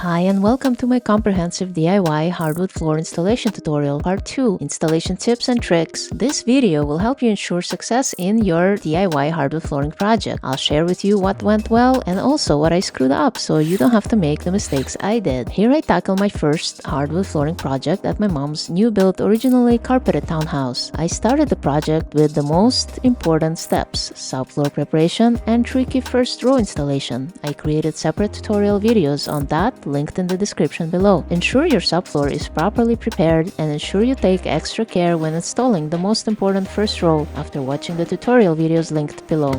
Hi and welcome to my comprehensive DIY hardwood floor installation tutorial part 2, installation tips and tricks. This video will help you ensure success in your DIY hardwood flooring project. I'll share with you what went well and also what I screwed up so you don't have to make the mistakes I did. Here I tackle my first hardwood flooring project at my mom's new built originally carpeted townhouse. I started the project with the most important steps: subfloor preparation and tricky first row installation. I created separate tutorial videos on that linked in the description below. Ensure your subfloor is properly prepared and ensure you take extra care when installing the most important first row after watching the tutorial videos linked below.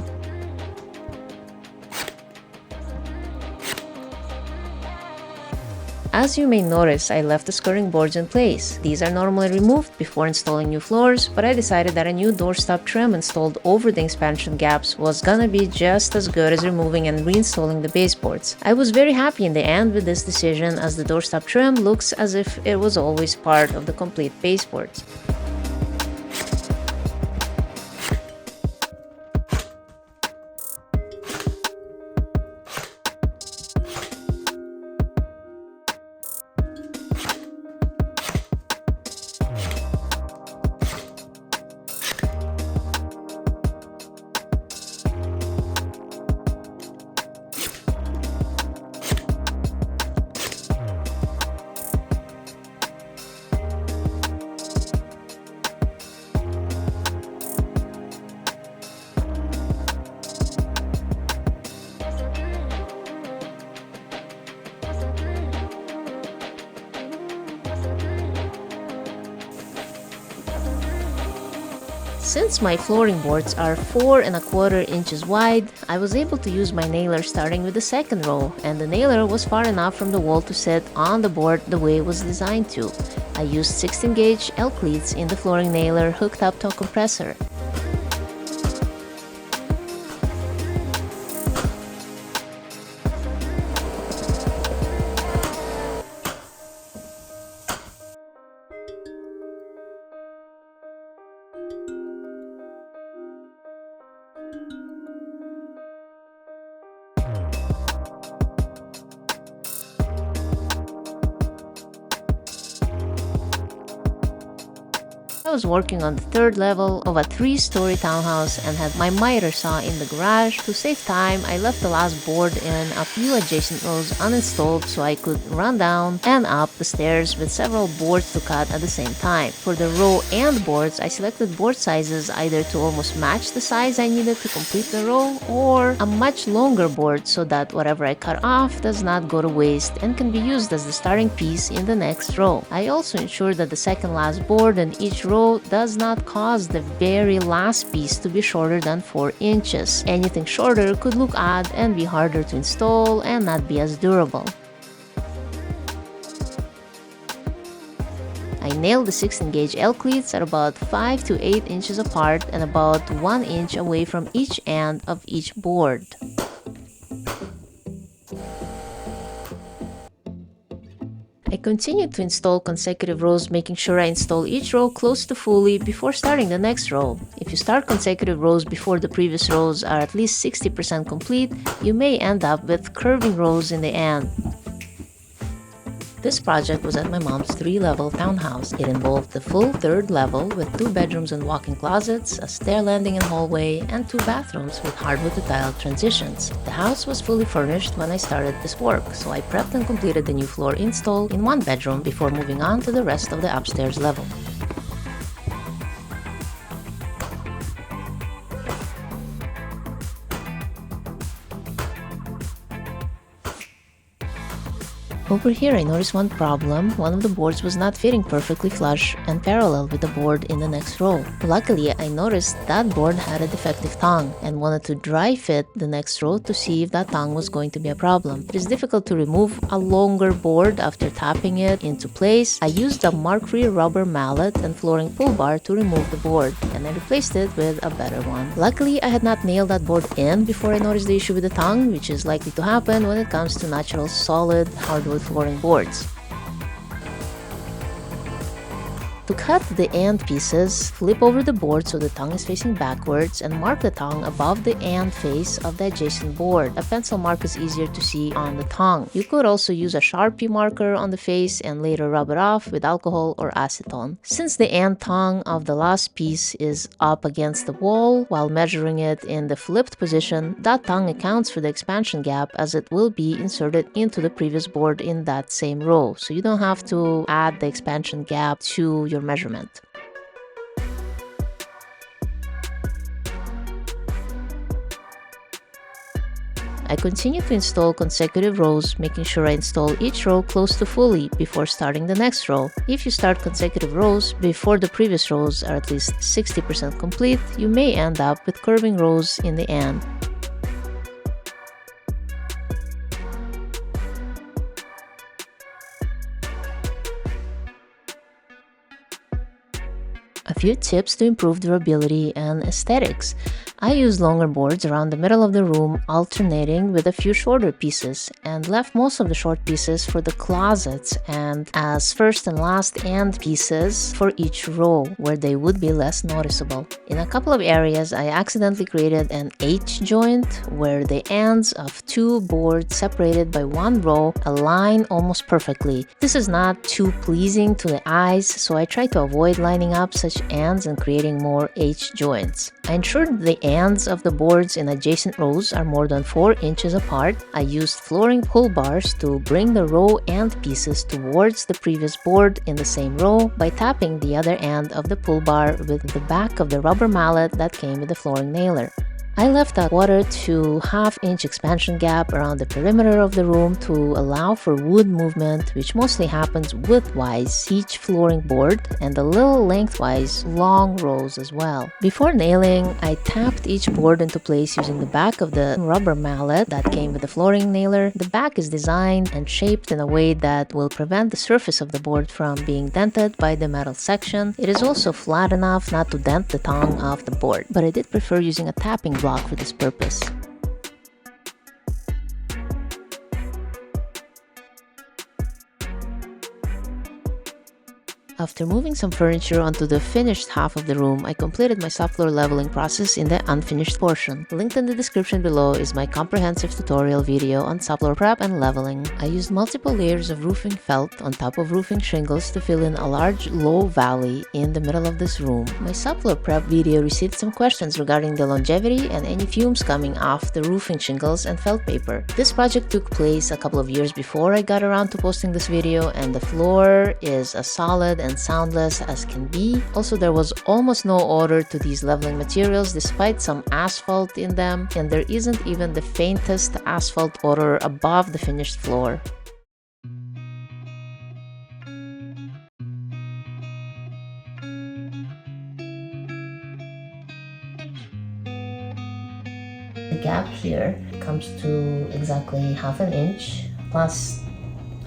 As you may notice, I left the skirting boards in place. These are normally removed before installing new floors, but I decided that a new doorstop trim installed over the expansion gaps was gonna be just as good as removing and reinstalling the baseboards. I was very happy in the end with this decision, as the doorstop trim looks as if it was always part of the complete baseboards. Since my flooring boards are 4¼ inches wide, I was able to use my nailer starting with the second row, and the nailer was far enough from the wall to sit on the board the way it was designed to. I used 16-gauge L cleats in the flooring nailer hooked up to a compressor. I was working on the third level of a 3-story townhouse and had my miter saw in the garage. To save time, I left the last board in a few adjacent rows uninstalled so I could run down and up the stairs with several boards to cut at the same time. For the row and boards, I selected board sizes either to almost match the size I needed to complete the row, or a much longer board so that whatever I cut off does not go to waste and can be used as the starting piece in the next row. I also ensured that the second last board in each row does not cause the very last piece to be shorter than 4 inches. Anything shorter could look odd and be harder to install and not be as durable. I nailed the 16-gauge L cleats at about 5 to 8 inches apart and about 1 inch away from each end of each board. I continued to install consecutive rows, making sure I install each row close to fully before starting the next row. If you start consecutive rows before the previous rows are at least 60% complete, you may end up with curving rows in the end. This project was at my mom's 3-level townhouse. It involved the full 3rd level with 2 bedrooms and walk-in closets, a stair landing and hallway, and 2 bathrooms with hardwood to tile transitions. The house was fully furnished when I started this work, so I prepped and completed the new floor install in 1 bedroom before moving on to the rest of the upstairs level. Over here I noticed one problem. One of the boards was not fitting perfectly flush and parallel with the board in the next row. Luckily, I noticed that board had a defective tongue and wanted to dry fit the next row to see if that tongue was going to be a problem. It is difficult to remove a longer board after tapping it into place. I used a mark-free rubber mallet and flooring pull bar to remove the board, and I replaced it with a better one. Luckily, I had not nailed that board in before I noticed the issue with the tongue, which is likely to happen when it comes to natural solid hardwood flooring boards. To cut the end pieces, flip over the board so the tongue is facing backwards and mark the tongue above the end face of the adjacent board. A pencil mark is easier to see on the tongue. You could also use a Sharpie marker on the face and later rub it off with alcohol or acetone. Since the end tongue of the last piece is up against the wall while measuring it in the flipped position, that tongue accounts for the expansion gap as it will be inserted into the previous board in that same row, so you don't have to add the expansion gap to your measurement. I continue to install consecutive rows, making sure I install each row close to fully before starting the next row. If you start consecutive rows before the previous rows are at least 60% complete, you may end up with curving rows in the end. A few tips to improve durability and aesthetics. I used longer boards around the middle of the room, alternating with a few shorter pieces, and left most of the short pieces for the closets and as first and last end pieces for each row, where they would be less noticeable. In a couple of areas, I accidentally created an H joint, where the ends of two boards separated by one row align almost perfectly. This is not too pleasing to the eyes, so I try to avoid lining up such ends and creating more H joints. I ensured the ends of the boards in adjacent rows are more than 4 inches apart. I used flooring pull bars to bring the row end pieces towards the previous board in the same row by tapping the other end of the pull bar with the back of the rubber mallet that came with the flooring nailer. I left a 1/4 to 1/2 inch expansion gap around the perimeter of the room to allow for wood movement, which mostly happens widthwise each flooring board and a little lengthwise long rows as well. Before nailing, I tapped each board into place using the back of the rubber mallet that came with the flooring nailer. The back is designed and shaped in a way that will prevent the surface of the board from being dented by the metal section. It is also flat enough not to dent the tongue of the board, but I did prefer using a tapping block for this purpose. After moving some furniture onto the finished half of the room, I completed my subfloor leveling process in the unfinished portion. Linked in the description below is my comprehensive tutorial video on subfloor prep and leveling. I used multiple layers of roofing felt on top of roofing shingles to fill in a large low valley in the middle of this room. My subfloor prep video received some questions regarding the longevity and any fumes coming off the roofing shingles and felt paper. This project took place a couple of years before I got around to posting this video, and the floor is as solid and soundless as can be. Also, there was almost no odor to these leveling materials despite some asphalt in them, and there isn't even the faintest asphalt odor above the finished floor. The gap here comes to exactly 1/2 inch plus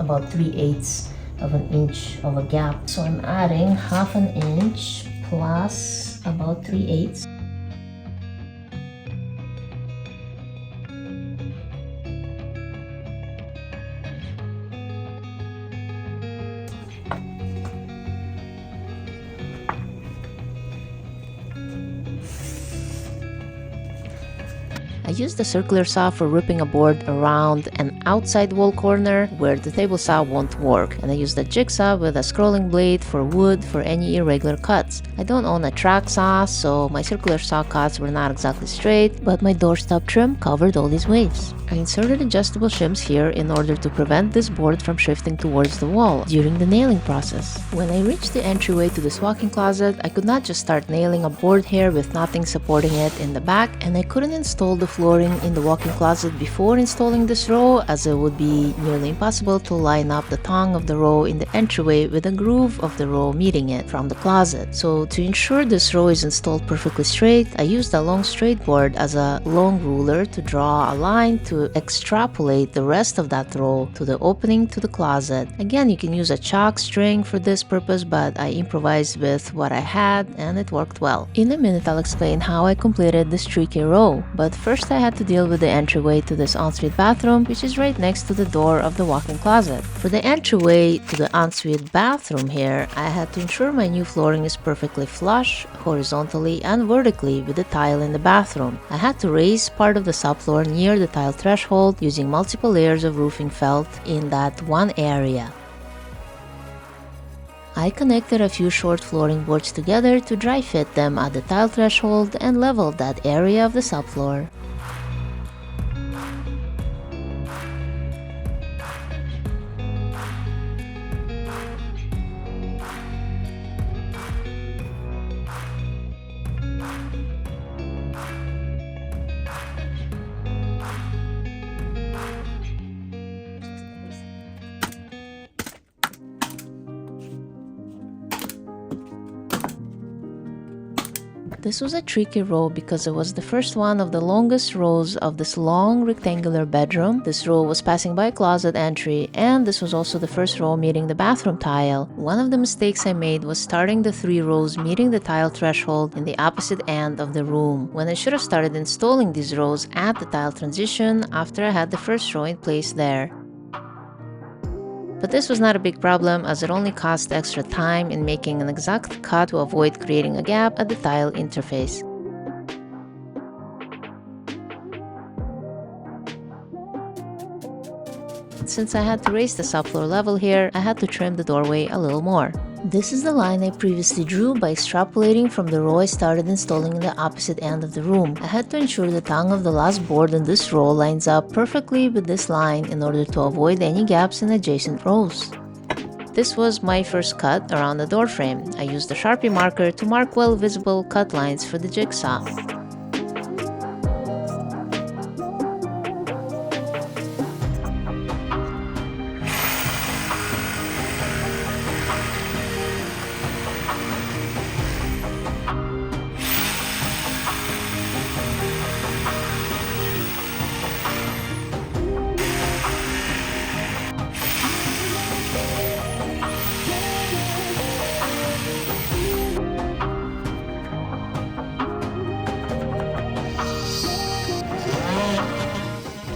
about 3/8 of an inch of a gap. So I'm adding 1/2 inch plus about 3/8. I used the circular saw for ripping a board around an outside wall corner where the table saw won't work, and I used a jigsaw with a scrolling blade for wood for any irregular cuts. I don't own a track saw, so my circular saw cuts were not exactly straight, but my doorstop trim covered all these waves. I inserted adjustable shims here in order to prevent this board from shifting towards the wall during the nailing process. When I reached the entryway to this walk-in closet, I could not just start nailing a board here with nothing supporting it in the back, and I couldn't install the flooring in the walk-in closet before installing this row, as it would be nearly impossible to line up the tongue of the row in the entryway with the groove of the row meeting it from the closet. So to ensure this row is installed perfectly straight, I used a long straight board as a long ruler to draw a line to extrapolate the rest of that row to the opening to the closet. Again, you can use a chalk string for this purpose, but I improvised with what I had and it worked well. In a minute, I'll explain how I completed this tricky row, but first I had to deal with the entryway to this ensuite bathroom, which is right next to the door of the walk-in closet. For the entryway to the ensuite bathroom here, I had to ensure my new flooring is perfectly flush, horizontally and vertically with the tile in the bathroom. I had to raise part of the subfloor near the tile threshold using multiple layers of roofing felt in that one area. I connected a few short flooring boards together to dry fit them at the tile threshold and leveled that area of the subfloor. This was a tricky row because it was the first one of the longest rows of this long rectangular bedroom. This row was passing by a closet entry, and this was also the first row meeting the bathroom tile. One of the mistakes I made was starting the 3 rows meeting the tile threshold in the opposite end of the room, when I should have started installing these rows at the tile transition after I had the first row in place there. But this was not a big problem, as it only cost extra time in making an exact cut to avoid creating a gap at the tile interface. Since I had to raise the subfloor level here, I had to trim the doorway a little more. This is the line I previously drew by extrapolating from the row I started installing in the opposite end of the room. I had to ensure the tongue of the last board in this row lines up perfectly with this line in order to avoid any gaps in adjacent rows. This was my first cut around the door frame. I used a Sharpie marker to mark well visible cut lines for the jigsaw.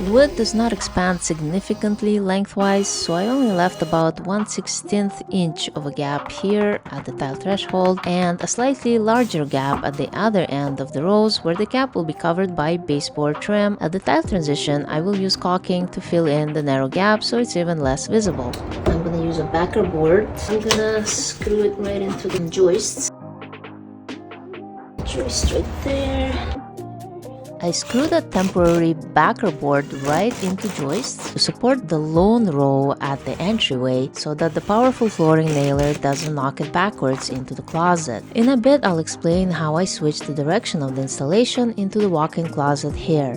Wood does not expand significantly lengthwise, so I only left about 1/16 inch of a gap here at the tile threshold and a slightly larger gap at the other end of the rows where the gap will be covered by baseboard trim. At the tile transition, I will use caulking to fill in the narrow gap so it's even less visible. I'm gonna use a backer board. I'm gonna screw it right into the joists. Joist right there. I screwed a temporary backer board right into joists to support the lone row at the entryway so that the powerful flooring nailer doesn't knock it backwards into the closet. In a bit, I'll explain how I switched the direction of the installation into the walk-in closet here.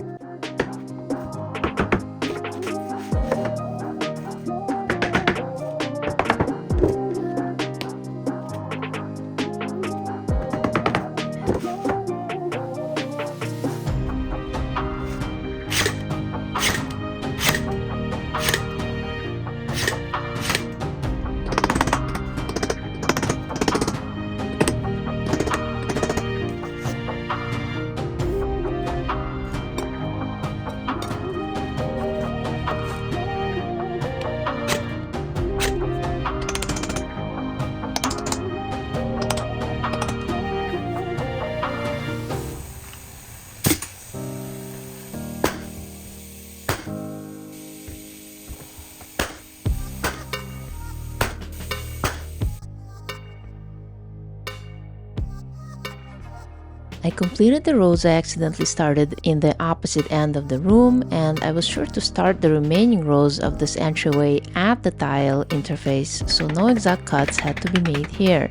I completed the rows I accidentally started in the opposite end of the room, and I was sure to start the remaining rows of this entryway at the tile interface, so no exact cuts had to be made here.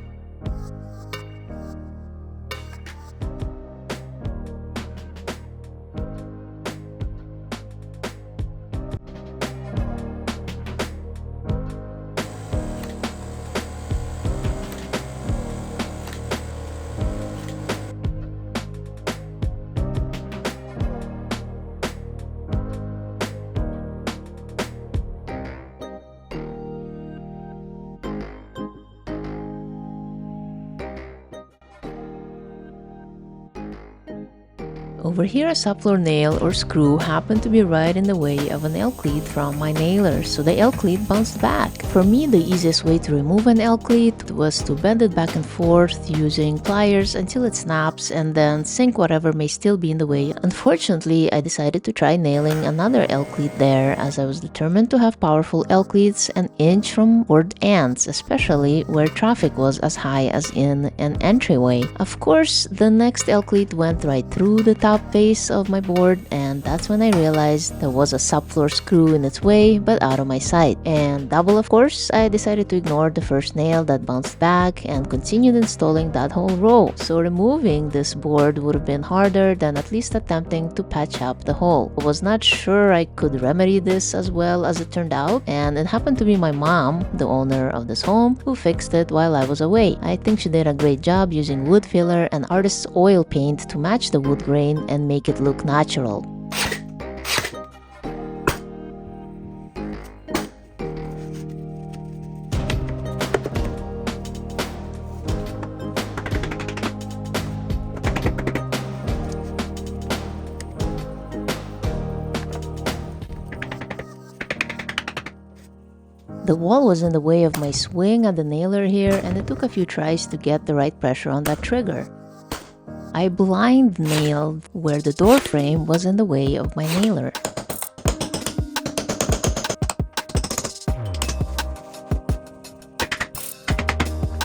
Over here, a subfloor nail or screw happened to be right in the way of an L cleat from my nailer, so the L cleat bounced back. For me, the easiest way to remove an L cleat was to bend it back and forth using pliers until it snaps and then sink whatever may still be in the way. Unfortunately, I decided to try nailing another L cleat there, as I was determined to have powerful L cleats an inch from board ends, especially where traffic was as high as in an entryway. Of course, the next L cleat went right through the top face of my board, and that's when I realized there was a subfloor screw in its way but out of my sight. And double of course, I decided to ignore the first nail that bounced back and continued installing that whole row. So removing this board would have been harder than at least attempting to patch up the hole. I was not sure I could remedy this as well as it turned out, and it happened to be my mom, the owner of this home, who fixed it while I was away. I think she did a great job using wood filler and artist's oil paint to match the wood grain and make it look natural. The wall was in the way of my swing at the nailer here, and it took a few tries to get the right pressure on that trigger. I blind nailed where the door frame was in the way of my nailer.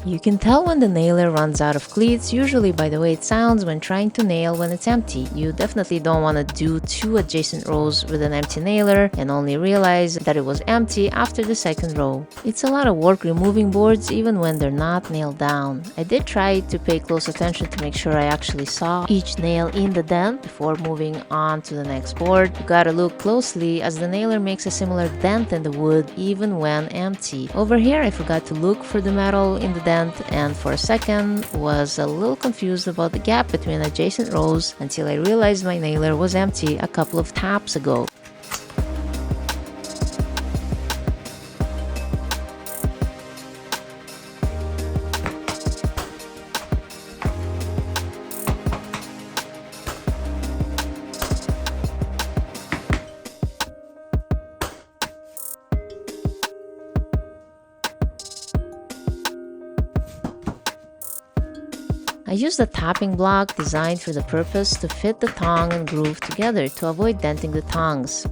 You can tell when the nailer runs out of cleats, usually by the way it sounds when trying to nail when it's empty. You definitely don't want to do two adjacent rows with an empty nailer and only realize that it was empty after the second row. It's a lot of work removing boards even when they're not nailed down. I did try to pay close attention to make sure I actually saw each nail in the dent before moving on to the next board. You gotta look closely as the nailer makes a similar dent in the wood even when empty. Over here I forgot to look for the metal in the dent, and for a second was a little confused about the gap between adjacent rows until I realized my nailer was empty a couple of taps ago. I used a tapping block designed for the purpose to fit the tongue and groove together to avoid denting the tongues.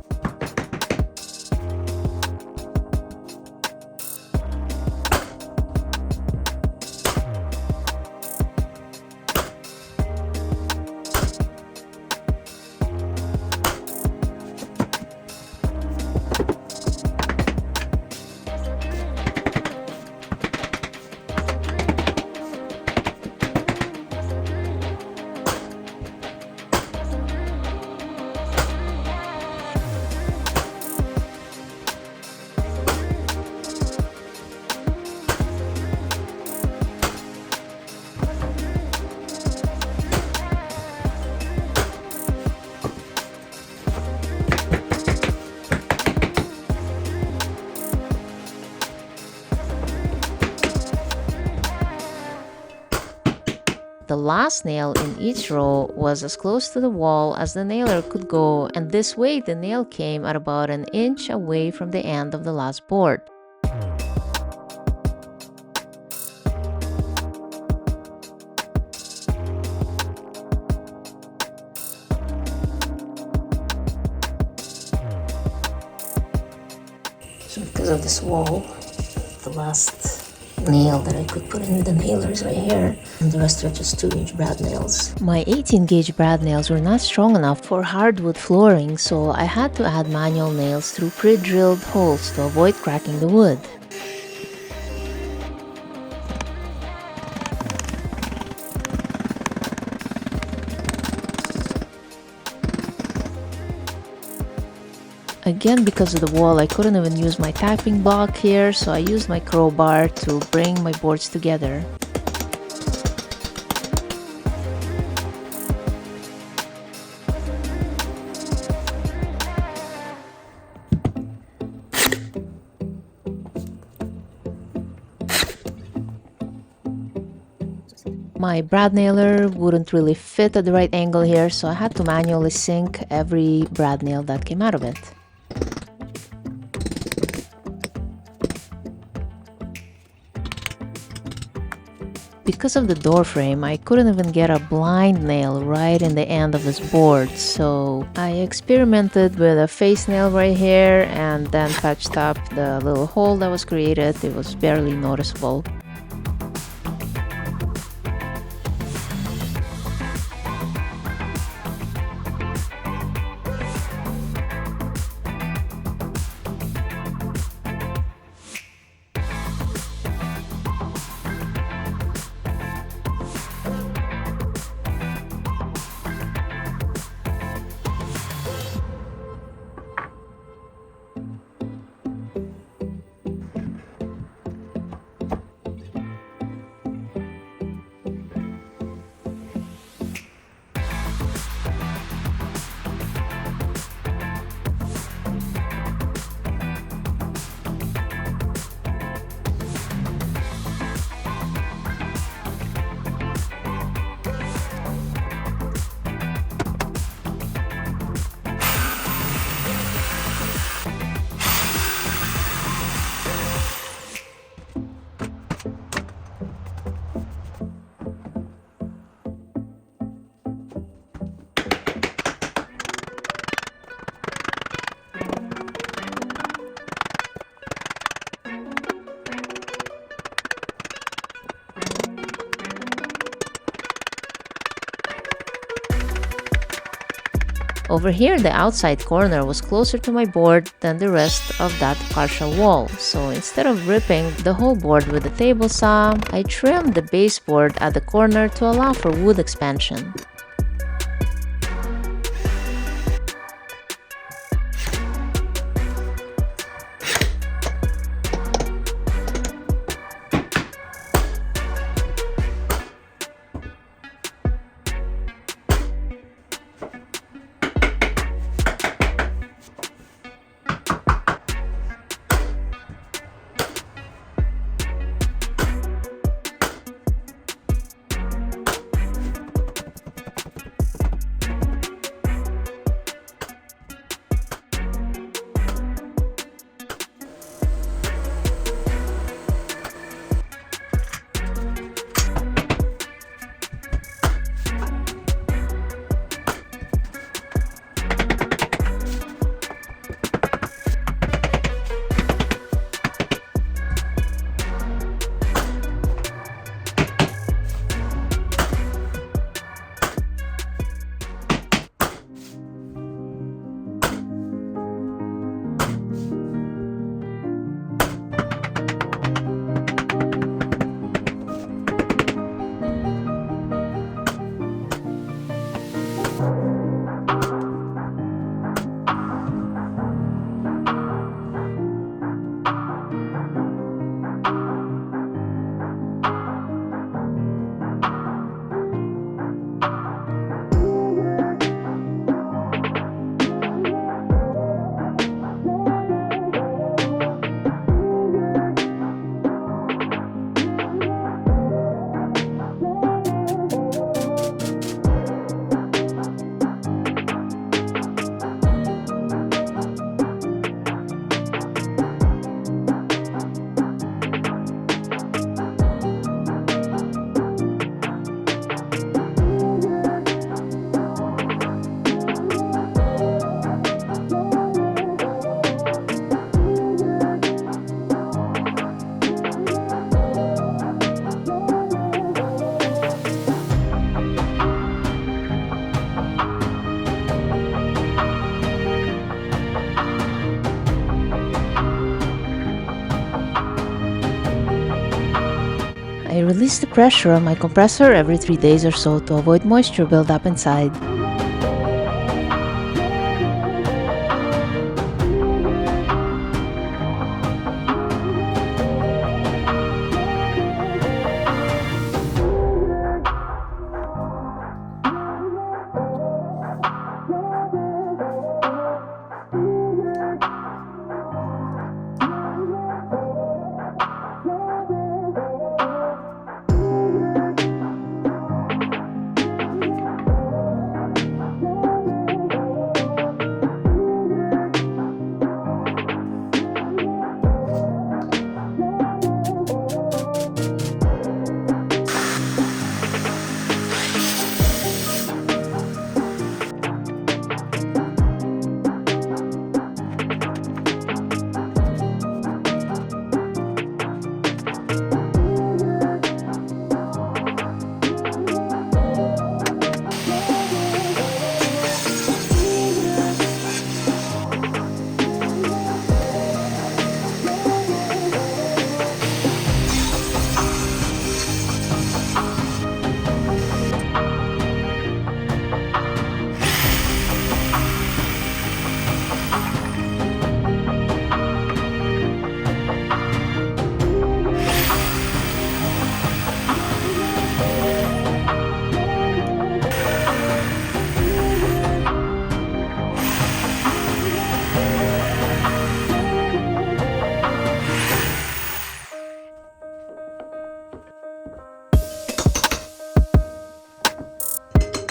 The last nail in each row was as close to the wall as the nailer could go, and this way the nail came at about an inch away from the end of the last board. So because of this wall, the last nail that I could put in the nailers right here, and the rest are just 2-inch brad nails. My 18-gauge brad nails were not strong enough for hardwood flooring, so I had to add manual nails through pre-drilled holes to avoid cracking the wood. Again, because of the wall, I couldn't even use my tapping block here, so I used my crowbar to bring my boards together. My brad nailer wouldn't really fit at the right angle here, so I had to manually sink every brad nail that came out of it. Because of the door frame, I couldn't even get a blind nail right in the end of this board, so I experimented with a face nail right here and then patched up the little hole that was created. It was barely noticeable. Over here, the outside corner was closer to my board than the rest of that partial wall, so instead of ripping the whole board with the table saw, I trimmed the baseboard at the corner to allow for wood expansion. I release the pressure on my compressor every 3 days or so to avoid moisture buildup inside.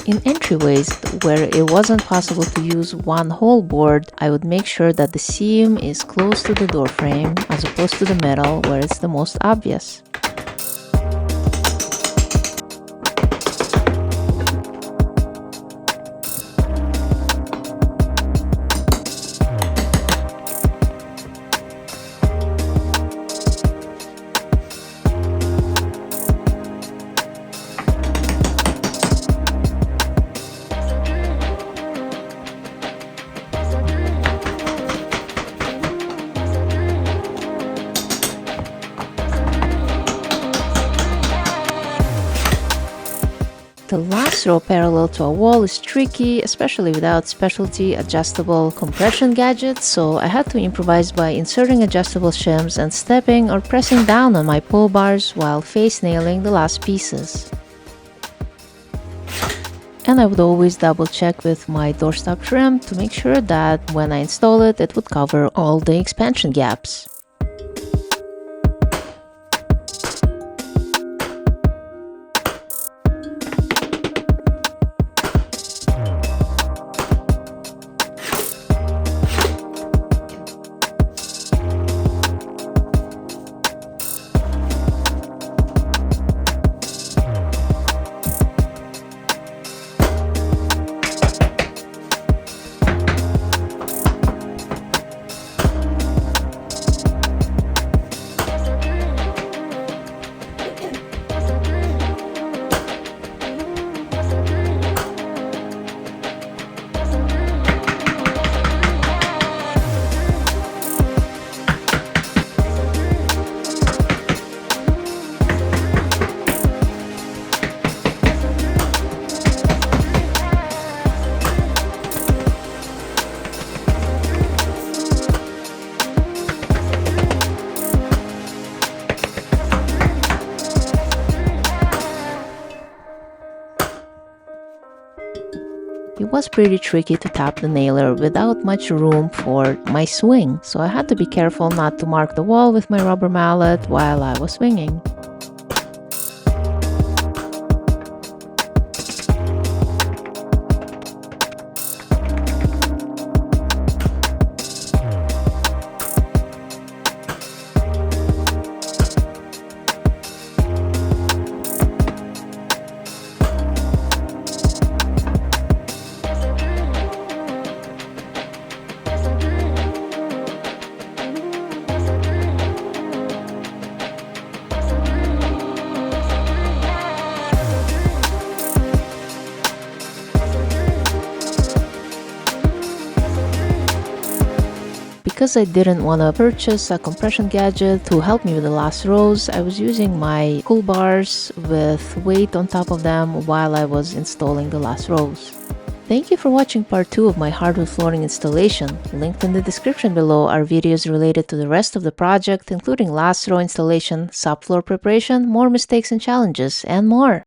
In entryways where it wasn't possible to use one whole board, I would make sure that the seam is close to the door frame as opposed to the metal where it's the most obvious. The last row parallel to a wall is tricky, especially without specialty adjustable compression gadgets, so I had to improvise by inserting adjustable shims and stepping or pressing down on my pull bars while face nailing the last pieces. And I would always double check with my doorstop trim to make sure that when I install it, it would cover all the expansion gaps. It was pretty tricky to tap the nailer without much room for my swing, so I had to be careful not to mark the wall with my rubber mallet while I was swinging. Because I didn't want to purchase a compression gadget to help me with the last rows, I was using my pull bars with weight on top of them while I was installing the last rows. Thank you for watching part 2 of my hardwood flooring installation. Linked in the description below are videos related to the rest of the project, including last row installation, subfloor preparation, more mistakes and challenges, and more.